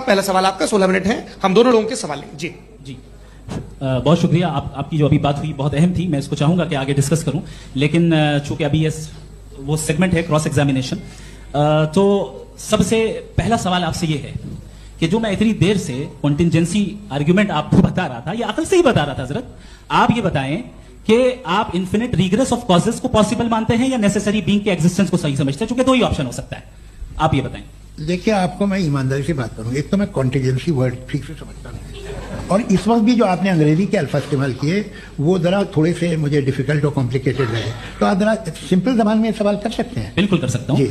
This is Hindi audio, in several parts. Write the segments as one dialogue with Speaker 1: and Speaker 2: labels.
Speaker 1: पहला सवाल आपका, 16 मिनट है, हम दोनों लोगों के सवाल लेंगे। जी
Speaker 2: जी बहुत शुक्रिया। आपकी जो अभी बात हुई बहुत अहम थी, मैं इसको चाहूंगा कि आगे डिस्कस करूं, लेकिन चूंकि अभी वो सेगमेंट है क्रॉस एग्जामिनेशन, तो सबसे पहला सवाल आपसे ये है कि जो मैं इतनी देर से कॉन्टिंजेंसी आर्ग्यूमेंट आपको बता रहा था, ये अकल से ही बता रहा था हजरत, आप ये बताएं कि आप इन्फिनिट रिग्रेस ऑफ कॉजेस को पॉसिबल मानते हैं या नेसेसरी बीइंग के एग्जिस्टेंस को सही समझते हैं? चूंकि दो ही ऑप्शन हो सकता है, आप ये बताएं।
Speaker 3: देखिए, आपको मैं ईमानदारी से बात करूं, एक तो मैं कॉन्टिजेंसी वर्ड ठीक से समझता नहीं, और इस वक्त भी जो आपने अंग्रेजी के अल्फाज इस्तेमाल किए वो जरा थोड़े से मुझे डिफिकल्ट और कॉम्प्लिकेटेड लगे, तो आप जरा सिंपल जबान में सवाल कर सकते हैं?
Speaker 2: बिल्कुल कर सकता हूं।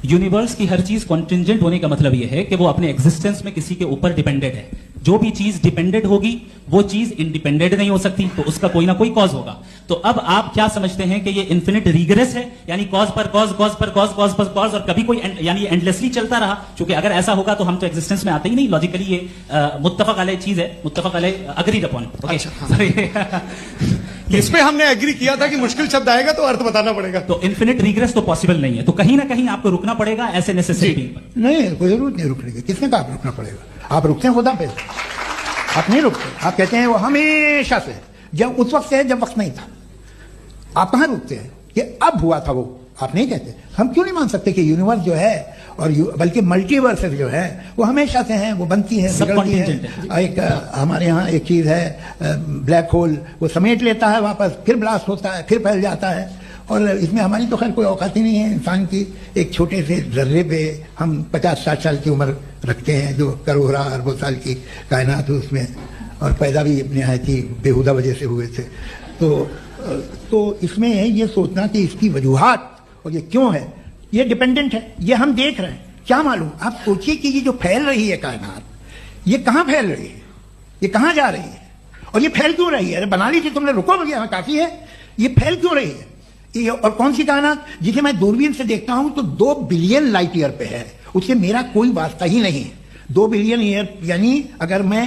Speaker 2: यूनिवर्स की हर चीज कॉन्टिंजेंट होने का मतलब यह है कि वो अपने एग्जिस्टेंस में किसी के ऊपर डिपेंडेंट है। जो भी चीज डिपेंडेंट होगी वो चीज इंडिपेंडेंट नहीं हो सकती, तो उसका कोई ना कोई कॉज होगा। तो अब आप क्या समझते हैं कि ये इन्फिनिट रिग्रेस है, यानी कॉज पर कॉज, कॉज पर कॉज, कॉज पर कॉज, और कभी कोई यानी एंडलेसली चलता रहा? क्योंकि अगर ऐसा होगा तो हम तो एग्जिस्टेंस में आते ही नहीं, लॉजिकली ये मुत्तफक अलैह चीज है, मुत्तफक अलैह अग्रीड अपॉन।
Speaker 1: इस पे हमने एग्री किया था कि मुश्किल शब्द आएगा तो अर्थ बताना पड़ेगा।
Speaker 2: तो इन्फिनिट रिग्रेस तो पॉसिबल नहीं है, तो कहीं ना कहीं आपको रुकना पड़ेगा ऐसे नेसेसरी पर।
Speaker 3: नहीं, कोई जरूरत नहीं रुकने की। किसने कहा रुकना पड़ेगा? आप रुकते हैं खुदा पे, आप नहीं रुकते। आप कहते हैं वो हमेशा से, जब उस वक्त से है जब वक्त नहीं था। आप कहां रुकते हैं कि अब हुआ था वो? आप नहीं कहते। हम क्यों नहीं मान सकते कि यूनिवर्स जो है और बल्कि मल्टीवर्स जो है वो हमेशा से हैं, वो बनती है, बिगड़ती है। एक हमारे यहाँ एक चीज है ब्लैक होल, वो समेट लेता है वापस, फिर ब्लास्ट होता है, फिर फैल जाता है, और इसमें हमारी तो खैर कोई औकात ही नहीं है इंसान की। एक छोटे से जर्रे पे हम 50-60 साल की उम्र रखते हैं, जो करोड़ों अरबों साल की कायनात है उसमें, और पैदा भी नहायत ही बेहुदा वजह से हुए थे। तो इसमें है ये सोचना कि इसकी वजूहात और ये क्यों है, ये डिपेंडेंट है, ये हम देख रहे हैं। क्या मालूम, आप सोचिए कि ये जो फैल रही है कायनात, ये कहां फैल रही है, ये कहां जा रही है, और ये फैल क्यों रही है? अरे बना ली थी तुमने, रुको भैया, काफी है। ये फैल क्यों रही है? ये और कौन सी कायनात जिसे मैं दूरबीन से देखता हूं तो 2 बिलियन लाइट ईयर पे है, उससे मेरा कोई वास्ता ही नहीं है। 2 बिलियन ईयर यानी अगर मैं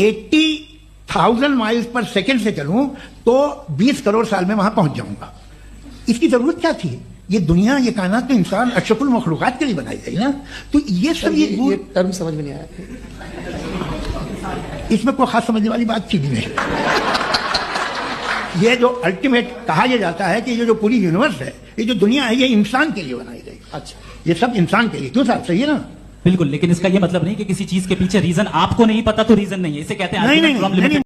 Speaker 3: 80,000 माइल्स पर सेकेंड से चलूं तो 20 करोड़ साल में वहां पहुंच जाऊंगा। इसकी जरूरत क्या थी? ये दुनिया, ये कायनात तो इंसान अशरफुल मखलूकात के लिए बनाई गई ना। तो ये सब ये
Speaker 1: टर्म समझ में नहीं आया,
Speaker 3: इसमें कोई खास समझने वाली बात थी भी नहीं। ये जो अल्टीमेट कहा यह जाता है कि ये जो पूरी यूनिवर्स है, ये जो दुनिया है, ये इंसान के लिए बनाई गई। अच्छा, ये सब इंसान के लिए, क्यों साहब? सही है ना?
Speaker 2: बिल्कुल, लेकिन इसका यह मतलब नहीं कि किसी चीज के पीछे रीजन आपको नहीं पता तो रीजन नहीं है, इसे कहते हैं
Speaker 3: नहीं।